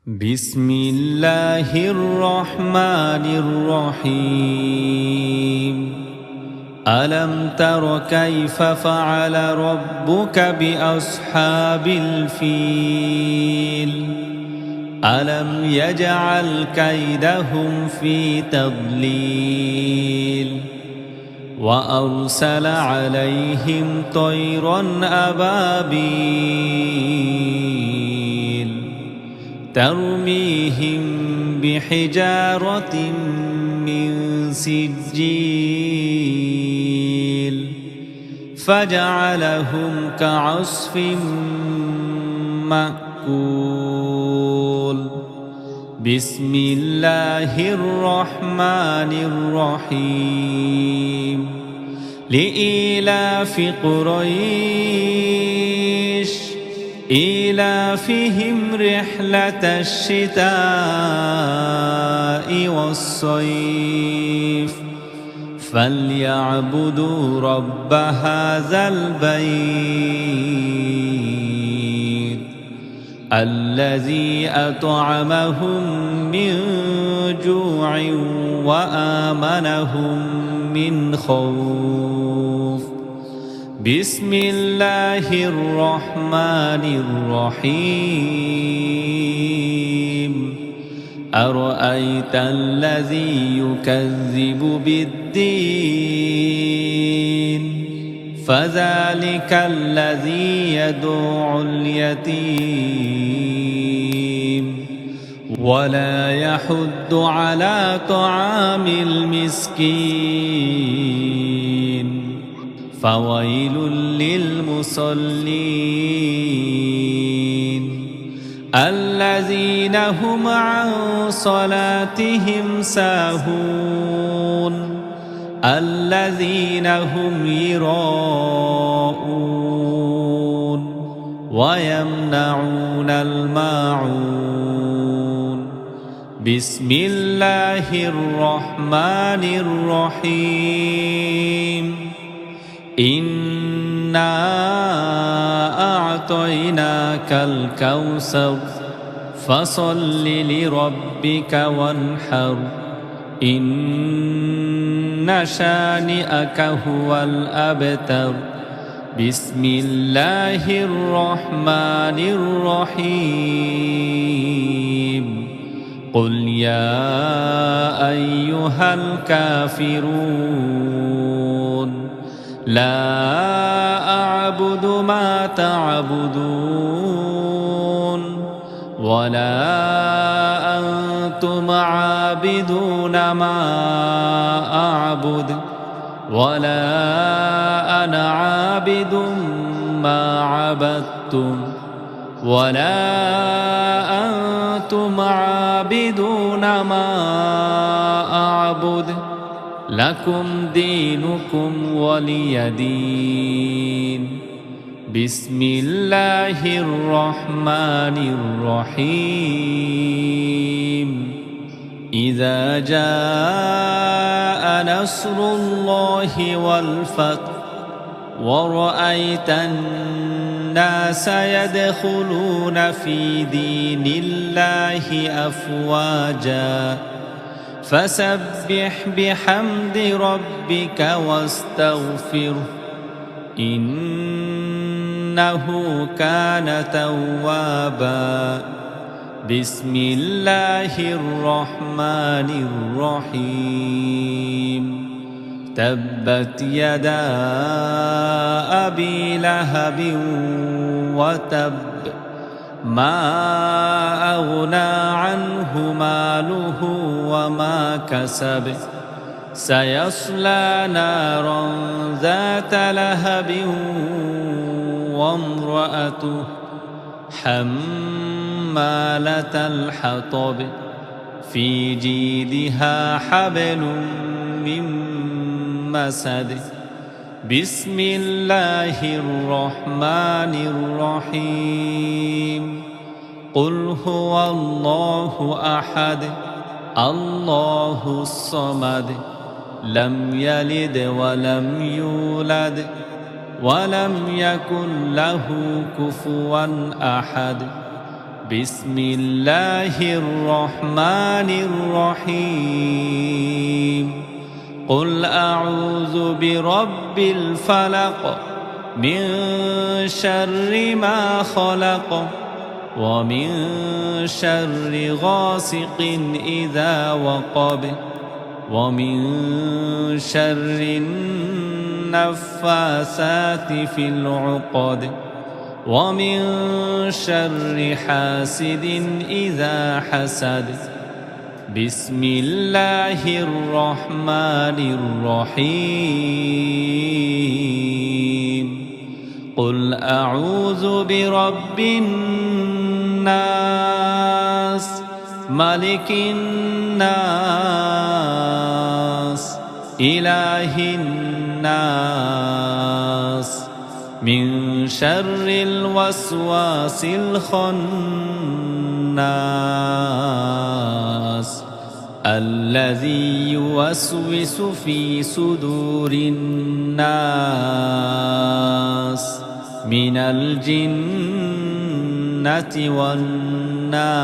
بسم الله الرحمن الرحيم ألم تر كيف فعل ربك بأصحاب الفيل ألم يجعل كيدهم في تضليل وأرسل عليهم طيرا أبابيل ترميهم بحجارة من سجيل فجعلهم كعصف مأكول بسم الله الرحمن الرحيم لإيلاف قريش إيلافهم رحلة الشتاء والصيف فليعبدوا رب هذا البيت الذي أطعمهم من جوع وآمنهم من خوف بسم الله الرحمن الرحيم أرأيت الذي يكذب بالدين فذلك الذي يدعو اليتيم ولا يحض على طعام المسكين فويل للمصلين الذين هم عن صلاتهم ساهون الذين هم يراءون ويمنعون الماعون بسم الله الرحمن الرحيم إنا أعطيناك الكوثر فصل لربك وانحر إن شانئك هو الأبتر بسم الله الرحمن الرحيم قل يا أيها الكافرون لا أعبد ما تعبدون ولا أنتم عابدون ما أعبد ولا أنا عابد ما عبدتم ولا أنتم عابدون ما أعبد لكم دينكم ولي دين بسم الله الرحمن الرحيم إذا جاء نصر الله والفتح ورأيت الناس يدخلون في دين الله أفواجا فسبح بحمد ربك واستغفره إنه كان توابا بسم الله الرحمن الرحيم تبت يدا أبي لهب وتب ما أغنى عنه ماله وما كسب سيصلى نارا ذات لهب وامرأته حمالة الحطب في جيدها حبل من مسد بسم الله الرحمن الرحيم قل هو الله أحد الله الصمد لم يلد ولم يولد ولم يكن له كفوا أحد بسم الله الرحمن الرحيم قل أعوذ برب الفلق من شر ما خلق ومن شر غاسق إذا وقب ومن شر النفاثات في العقد ومن شر حاسد إذا حسد بسم الله الرحمن الرحيم قل أعوذ برب الناس ملك الناس إله الناس من شر الوسواس الخناس الذي يوسوس في صدور الناس من الجنة والناس